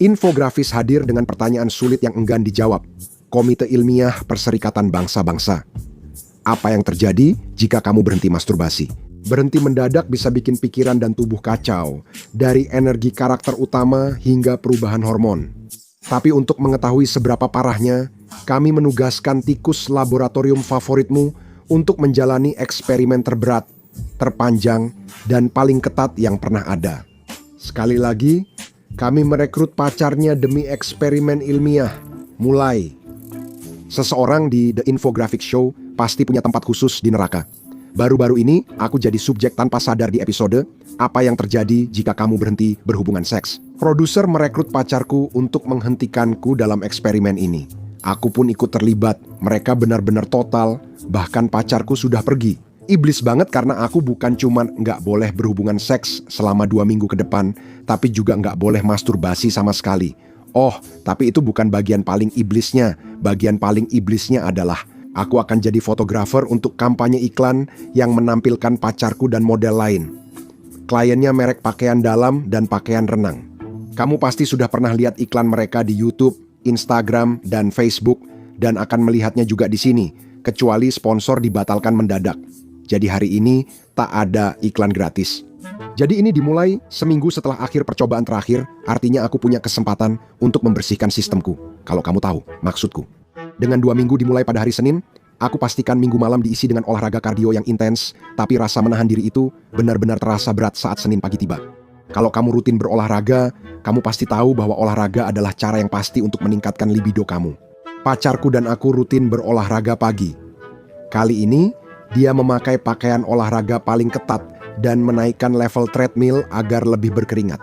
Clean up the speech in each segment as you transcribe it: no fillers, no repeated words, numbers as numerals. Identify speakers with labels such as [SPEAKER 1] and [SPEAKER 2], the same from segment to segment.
[SPEAKER 1] Infografis hadir dengan pertanyaan sulit yang enggan dijawab. Komite Ilmiah Perserikatan Bangsa-Bangsa. Apa yang terjadi jika kamu berhenti masturbasi? Berhenti mendadak bisa bikin pikiran dan tubuh kacau, dari energi karakter utama hingga perubahan hormon. Tapi untuk mengetahui seberapa parahnya, kami menugaskan tikus laboratorium favoritmu untuk menjalani eksperimen terberat, terpanjang, dan paling ketat yang pernah ada. Sekali lagi, kami merekrut pacarnya demi eksperimen ilmiah. Mulai. Seseorang di The Infographic Show pasti punya tempat khusus di neraka. Baru-baru ini, aku jadi subjek tanpa sadar di episode Apa yang terjadi jika kamu berhenti berhubungan seks. Produser merekrut pacarku untuk menghentikanku dalam eksperimen ini. Aku pun ikut terlibat. Mereka benar-benar total, bahkan pacarku sudah pergi. Iblis banget karena aku bukan cuman nggak boleh berhubungan seks selama 2 minggu ke depan, tapi juga nggak boleh masturbasi sama sekali. Oh, tapi itu bukan bagian paling iblisnya. Bagian paling iblisnya adalah aku akan jadi fotografer untuk kampanye iklan yang menampilkan pacarku dan model lain. Kliennya merek pakaian dalam dan pakaian renang. Kamu pasti sudah pernah lihat iklan mereka di YouTube, Instagram, dan Facebook, dan akan melihatnya juga di sini, kecuali sponsor dibatalkan mendadak. Jadi hari ini tak ada iklan gratis. Jadi ini dimulai seminggu setelah akhir percobaan terakhir, artinya aku punya kesempatan untuk membersihkan sistemku. Kalau kamu tahu maksudku. Dengan 2 minggu dimulai pada hari Senin, aku pastikan minggu malam diisi dengan olahraga kardio yang intens, tapi rasa menahan diri itu benar-benar terasa berat saat Senin pagi tiba. Kalau kamu rutin berolahraga, kamu pasti tahu bahwa olahraga adalah cara yang pasti untuk meningkatkan libido kamu. Pacarku dan aku rutin berolahraga pagi. Kali ini, dia memakai pakaian olahraga paling ketat dan menaikkan level treadmill agar lebih berkeringat.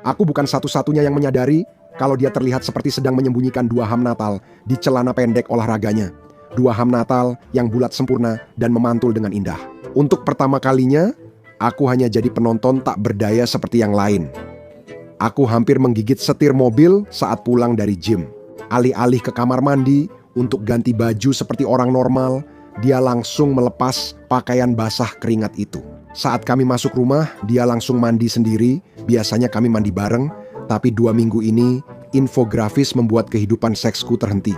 [SPEAKER 1] Aku bukan satu-satunya yang menyadari kalau dia terlihat seperti sedang menyembunyikan 2 ham Natal di celana pendek olahraganya. 2 ham Natal yang bulat sempurna dan memantul dengan indah. Untuk pertama kalinya, aku hanya jadi penonton tak berdaya seperti yang lain. Aku hampir menggigit setir mobil saat pulang dari gym. Alih-alih ke kamar mandi untuk ganti baju seperti orang normal, dia langsung melepas pakaian basah keringat itu. Saat kami masuk rumah, dia langsung mandi sendiri. Biasanya kami mandi bareng, tapi 2 minggu ini, infografis membuat kehidupan seksku terhenti.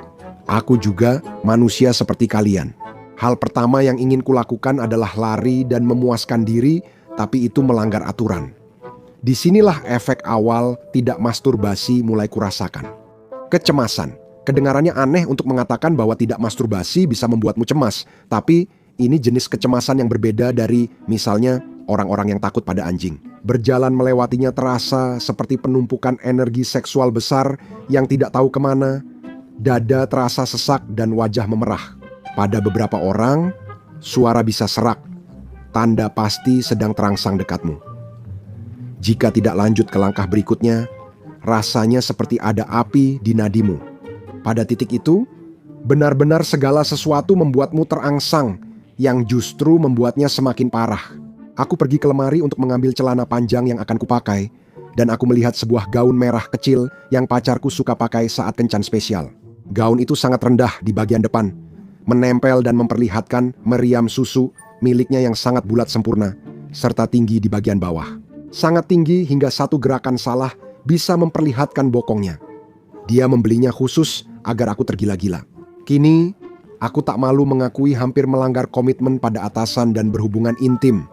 [SPEAKER 1] Aku juga manusia seperti kalian. Hal pertama yang ingin kulakukan adalah lari dan memuaskan diri, tapi itu melanggar aturan. Disinilah efek awal tidak masturbasi mulai kurasakan. Kecemasan. Kedengarannya aneh untuk mengatakan bahwa tidak masturbasi bisa membuatmu cemas, tapi ini jenis kecemasan yang berbeda dari misalnya orang-orang yang takut pada anjing. Berjalan melewatinya terasa seperti penumpukan energi seksual besar yang tidak tahu kemana. Dada terasa sesak dan wajah memerah. Pada beberapa orang, suara bisa serak. Tanda pasti sedang terangsang dekatmu. Jika tidak lanjut ke langkah berikutnya, rasanya seperti ada api di nadimu. Pada titik itu, benar-benar segala sesuatu membuatmu terangsang, yang justru membuatnya semakin parah. Aku pergi ke lemari untuk mengambil celana panjang yang akan kupakai, dan aku melihat sebuah gaun merah kecil yang pacarku suka pakai saat kencan spesial. Gaun itu sangat rendah di bagian depan, menempel dan memperlihatkan meriam susu miliknya yang sangat bulat sempurna, serta tinggi di bagian bawah. Sangat tinggi hingga satu gerakan salah bisa memperlihatkan bokongnya. Dia membelinya khusus agar aku tergila-gila. Kini, aku tak malu mengakui hampir melanggar komitmen pada atasan dan berhubungan intim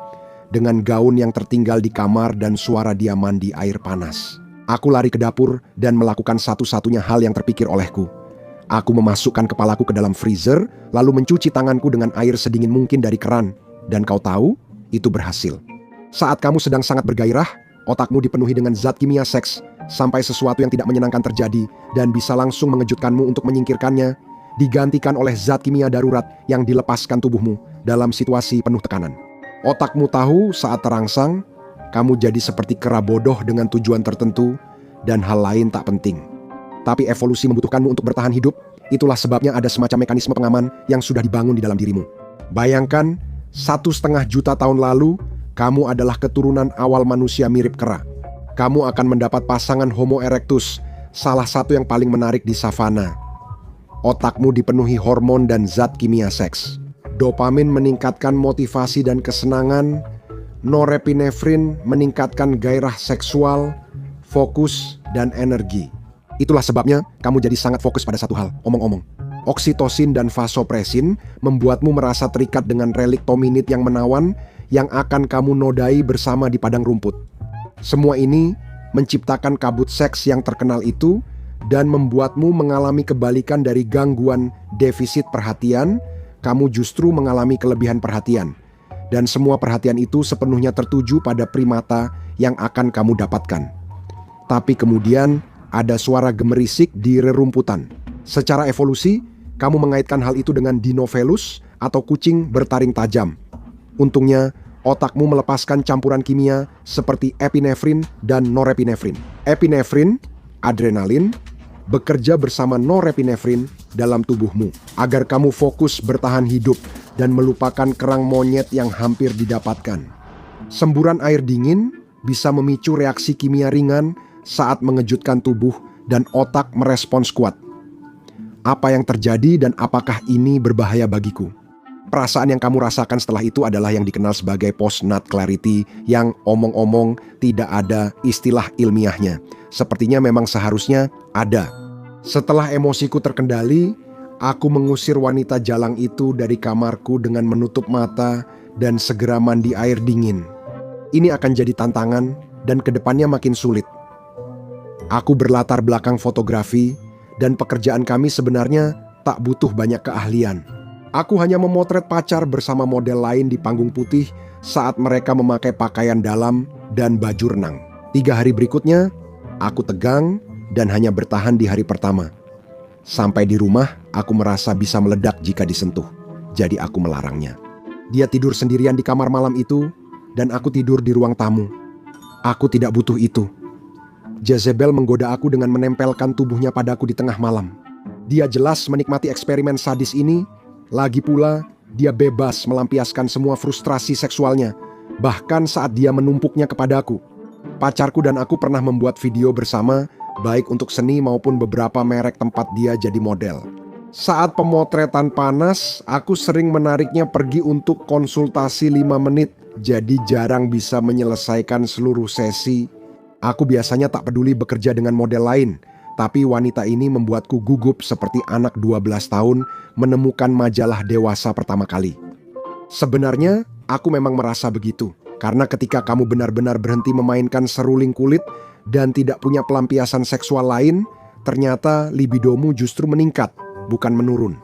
[SPEAKER 1] dengan gaun yang tertinggal di kamar dan suara dia mandi air panas. Aku lari ke dapur dan melakukan satu-satunya hal yang terpikir olehku. Aku memasukkan kepalaku ke dalam freezer, lalu mencuci tanganku dengan air sedingin mungkin dari keran. Dan kau tahu, itu berhasil. Saat kamu sedang sangat bergairah, otakmu dipenuhi dengan zat kimia seks, sampai sesuatu yang tidak menyenangkan terjadi dan bisa langsung mengejutkanmu untuk menyingkirkannya, digantikan oleh zat kimia darurat yang dilepaskan tubuhmu dalam situasi penuh tekanan. Otakmu tahu saat terangsang, kamu jadi seperti kera bodoh dengan tujuan tertentu dan hal lain tak penting. Tapi evolusi membutuhkanmu untuk bertahan hidup, itulah sebabnya ada semacam mekanisme pengaman yang sudah dibangun di dalam dirimu. Bayangkan, 1,5 juta tahun lalu, kamu adalah keturunan awal manusia mirip kera. Kamu akan mendapat pasangan Homo erectus, salah satu yang paling menarik di savana. Otakmu dipenuhi hormon dan zat kimia seks. Dopamin meningkatkan motivasi dan kesenangan, norepinefrin meningkatkan gairah seksual, fokus, dan energi. Itulah sebabnya kamu jadi sangat fokus pada satu hal, omong-omong. Oksitosin dan vasopresin membuatmu merasa terikat dengan relik tominid yang menawan yang akan kamu nodai bersama di padang rumput. Semua ini menciptakan kabut seks yang terkenal itu dan membuatmu mengalami kebalikan dari gangguan defisit perhatian. Kamu justru mengalami kelebihan perhatian. Dan semua perhatian itu sepenuhnya tertuju pada primata yang akan kamu dapatkan. Tapi kemudian ada suara gemerisik di rerumputan. Secara evolusi, kamu mengaitkan hal itu dengan Dinofelus atau kucing bertaring tajam. Untungnya, otakmu melepaskan campuran kimia seperti epinefrin dan norepinefrin. Epinefrin, adrenalin, bekerja bersama norepinefrin dalam tubuhmu agar kamu fokus bertahan hidup dan melupakan kerang monyet yang hampir didapatkan. Semburan air dingin bisa memicu reaksi kimia ringan saat mengejutkan tubuh dan otak merespons kuat. Apa yang terjadi dan apakah ini berbahaya bagiku? Perasaan yang kamu rasakan setelah itu adalah yang dikenal sebagai post-nut clarity yang omong-omong tidak ada istilah ilmiahnya. Sepertinya memang seharusnya ada. Setelah emosiku terkendali, aku mengusir wanita jalang itu dari kamarku dengan menutup mata dan segera mandi air dingin. Ini akan jadi tantangan dan kedepannya makin sulit. Aku berlatar belakang fotografi dan pekerjaan kami sebenarnya tak butuh banyak keahlian. Aku hanya memotret pacar bersama model lain di panggung putih saat mereka memakai pakaian dalam dan baju renang. 3 hari berikutnya, aku tegang dan hanya bertahan di hari pertama. Sampai di rumah, aku merasa bisa meledak jika disentuh. Jadi aku melarangnya. Dia tidur sendirian di kamar malam itu dan aku tidur di ruang tamu. Aku tidak butuh itu. Jezebel menggoda aku dengan menempelkan tubuhnya padaku di tengah malam. Dia jelas menikmati eksperimen sadis ini. Lagi pula, dia bebas melampiaskan semua frustrasi seksualnya, bahkan saat dia menumpuknya kepadaku. Pacarku dan aku pernah membuat video bersama, baik untuk seni maupun beberapa merek tempat dia jadi model. Saat pemotretan panas, aku sering menariknya pergi untuk konsultasi 5 menit, jadi jarang bisa menyelesaikan seluruh sesi. Aku biasanya tak peduli bekerja dengan model lain, tapi wanita ini membuatku gugup seperti anak 12 tahun menemukan majalah dewasa pertama kali. Sebenarnya, aku memang merasa begitu, karena ketika kamu benar-benar berhenti memainkan seruling kulit dan tidak punya pelampiasan seksual lain, ternyata libidomu justru meningkat, bukan menurun.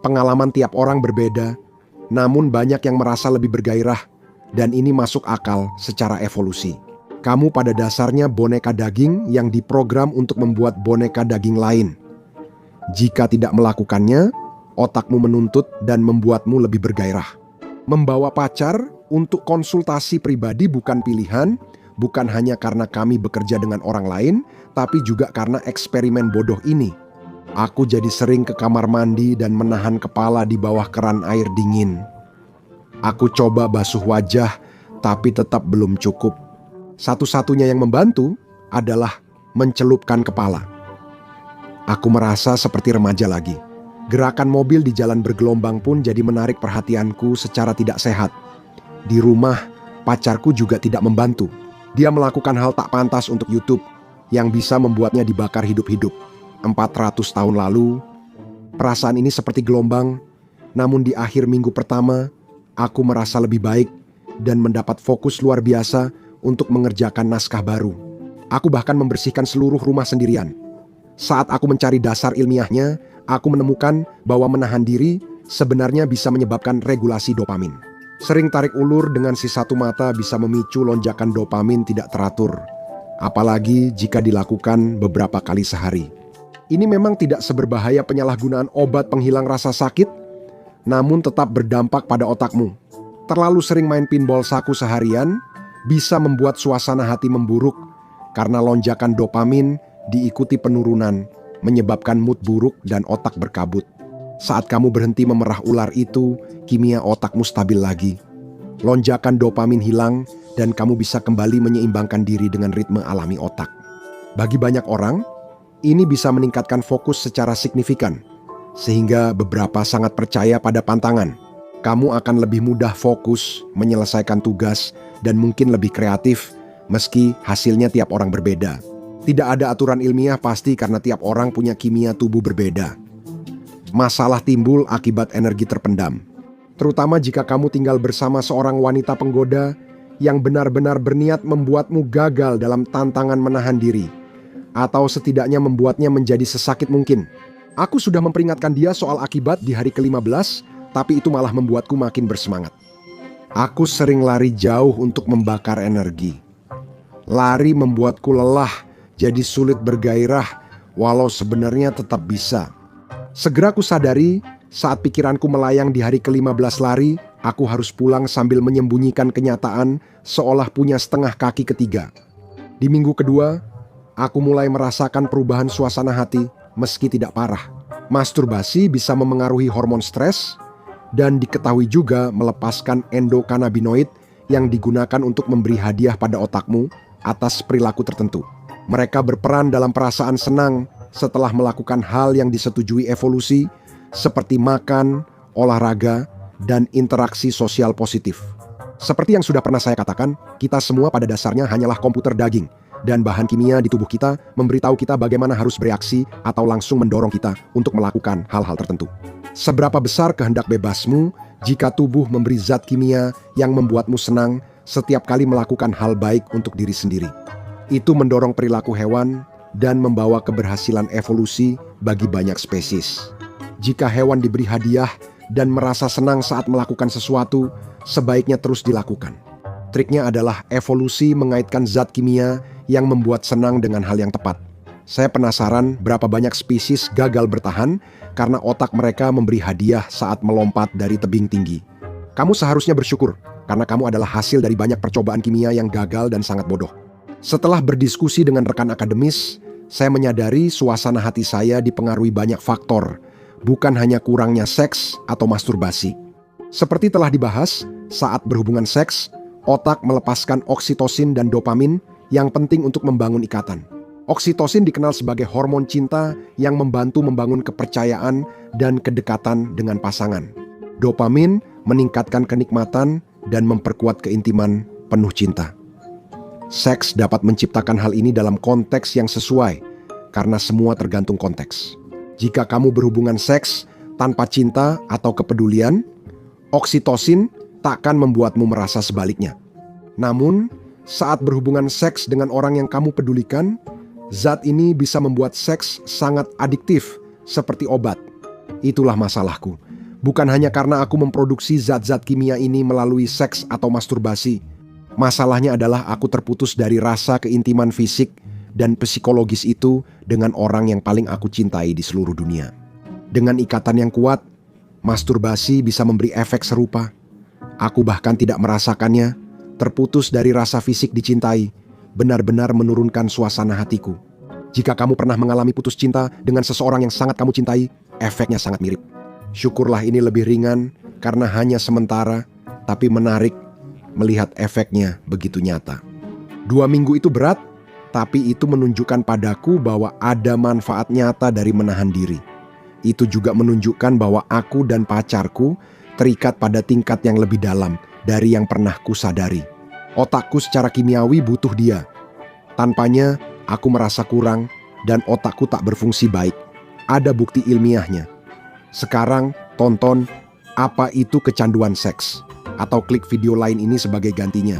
[SPEAKER 1] Pengalaman tiap orang berbeda, namun banyak yang merasa lebih bergairah, dan ini masuk akal secara evolusi. Kamu pada dasarnya boneka daging yang diprogram untuk membuat boneka daging lain. Jika tidak melakukannya, otakmu menuntut dan membuatmu lebih bergairah. Membawa pacar untuk konsultasi pribadi bukan pilihan, bukan hanya karena kami bekerja dengan orang lain, tapi juga karena eksperimen bodoh ini. Aku jadi sering ke kamar mandi dan menahan kepala di bawah keran air dingin. Aku coba basuh wajah, tapi tetap belum cukup. Satu-satunya yang membantu adalah mencelupkan kepala. Aku merasa seperti remaja lagi. Gerakan mobil di jalan bergelombang pun jadi menarik perhatianku secara tidak sehat. Di rumah, pacarku juga tidak membantu. Dia melakukan hal tak pantas untuk YouTube yang bisa membuatnya dibakar hidup-hidup. 400 tahun lalu, perasaan ini seperti gelombang, namun di akhir minggu pertama, aku merasa lebih baik dan mendapat fokus luar biasa untuk mengerjakan naskah baru. Aku bahkan membersihkan seluruh rumah sendirian. Saat aku mencari dasar ilmiahnya, aku menemukan bahwa menahan diri sebenarnya bisa menyebabkan regulasi dopamin. Sering tarik ulur dengan si satu mata bisa memicu lonjakan dopamin tidak teratur, apalagi jika dilakukan beberapa kali sehari. Ini memang tidak seberbahaya penyalahgunaan obat penghilang rasa sakit, namun tetap berdampak pada otakmu. Terlalu sering main pinball saku seharian bisa membuat suasana hati memburuk karena lonjakan dopamin diikuti penurunan, menyebabkan mood buruk dan otak berkabut. Saat kamu berhenti memerah ular itu, kimia otakmu stabil lagi. Lonjakan dopamin hilang dan kamu bisa kembali menyeimbangkan diri dengan ritme alami otak. Bagi banyak orang, ini bisa meningkatkan fokus secara signifikan, sehingga beberapa sangat percaya pada pantangan. Kamu akan lebih mudah fokus, menyelesaikan tugas, dan mungkin lebih kreatif, meski hasilnya tiap orang berbeda. Tidak ada aturan ilmiah pasti karena tiap orang punya kimia tubuh berbeda. Masalah timbul akibat energi terpendam. Terutama jika kamu tinggal bersama seorang wanita penggoda yang benar-benar berniat membuatmu gagal dalam tantangan menahan diri, atau setidaknya membuatnya menjadi sesakit mungkin. Aku sudah memperingatkan dia soal akibat di hari ke-15, tapi itu malah membuatku makin bersemangat. Aku sering lari jauh untuk membakar energi. Lari membuatku lelah, jadi sulit bergairah, walau sebenarnya tetap bisa. Segera ku sadari, saat pikiranku melayang di hari ke-15 lari, aku harus pulang sambil menyembunyikan kenyataan seolah punya setengah kaki ketiga. Di minggu kedua, aku mulai merasakan perubahan suasana hati meski tidak parah. Masturbasi bisa memengaruhi hormon stres dan diketahui juga melepaskan endokannabinoid yang digunakan untuk memberi hadiah pada otakmu atas perilaku tertentu. Mereka berperan dalam perasaan senang setelah melakukan hal yang disetujui evolusi seperti makan, olahraga, dan interaksi sosial positif. Seperti yang sudah pernah saya katakan, kita semua pada dasarnya hanyalah komputer daging, dan bahan kimia di tubuh kita memberitahu kita bagaimana harus bereaksi atau langsung mendorong kita untuk melakukan hal-hal tertentu. Seberapa besar kehendak bebasmu jika tubuh memberi zat kimia yang membuatmu senang setiap kali melakukan hal baik untuk diri sendiri. Itu mendorong perilaku hewan dan membawa keberhasilan evolusi bagi banyak spesies. Jika hewan diberi hadiah dan merasa senang saat melakukan sesuatu, sebaiknya terus dilakukan. Triknya adalah evolusi mengaitkan zat kimia yang membuat senang dengan hal yang tepat. Saya penasaran berapa banyak spesies gagal bertahan karena otak mereka memberi hadiah saat melompat dari tebing tinggi. Kamu seharusnya bersyukur karena kamu adalah hasil dari banyak percobaan kimia yang gagal dan sangat bodoh. Setelah berdiskusi dengan rekan akademis, saya menyadari suasana hati saya dipengaruhi banyak faktor, bukan hanya kurangnya seks atau masturbasi. Seperti telah dibahas, saat berhubungan seks, otak melepaskan oksitosin dan dopamin yang penting untuk membangun ikatan. Oksitosin dikenal sebagai hormon cinta yang membantu membangun kepercayaan dan kedekatan dengan pasangan. Dopamin meningkatkan kenikmatan dan memperkuat keintiman penuh cinta. Seks dapat menciptakan hal ini dalam konteks yang sesuai, karena semua tergantung konteks. Jika kamu berhubungan seks tanpa cinta atau kepedulian, oksitosin takkan membuatmu merasa sebaliknya. Namun, saat berhubungan seks dengan orang yang kamu pedulikan, zat ini bisa membuat seks sangat adiktif, seperti obat. Itulah masalahku. Bukan hanya karena aku memproduksi zat-zat kimia ini melalui seks atau masturbasi. Masalahnya adalah aku terputus dari rasa keintiman fisik dan psikologis itu dengan orang yang paling aku cintai di seluruh dunia. Dengan ikatan yang kuat, masturbasi bisa memberi efek serupa. Aku bahkan tidak merasakannya, terputus dari rasa fisik dicintai, benar-benar menurunkan suasana hatiku. Jika kamu pernah mengalami putus cinta dengan seseorang yang sangat kamu cintai, efeknya sangat mirip. Syukurlah ini lebih ringan karena hanya sementara, tapi menarik melihat efeknya begitu nyata. 2 minggu itu berat, tapi itu menunjukkan padaku bahwa ada manfaat nyata dari menahan diri. Itu juga menunjukkan bahwa aku dan pacarku terikat pada tingkat yang lebih dalam dari yang pernah kusadari. Otakku secara kimiawi butuh dia. Tanpanya, aku merasa kurang dan otakku tak berfungsi baik. Ada bukti ilmiahnya. Sekarang, tonton Apa Itu Kecanduan Seks, atau klik video lain ini sebagai gantinya.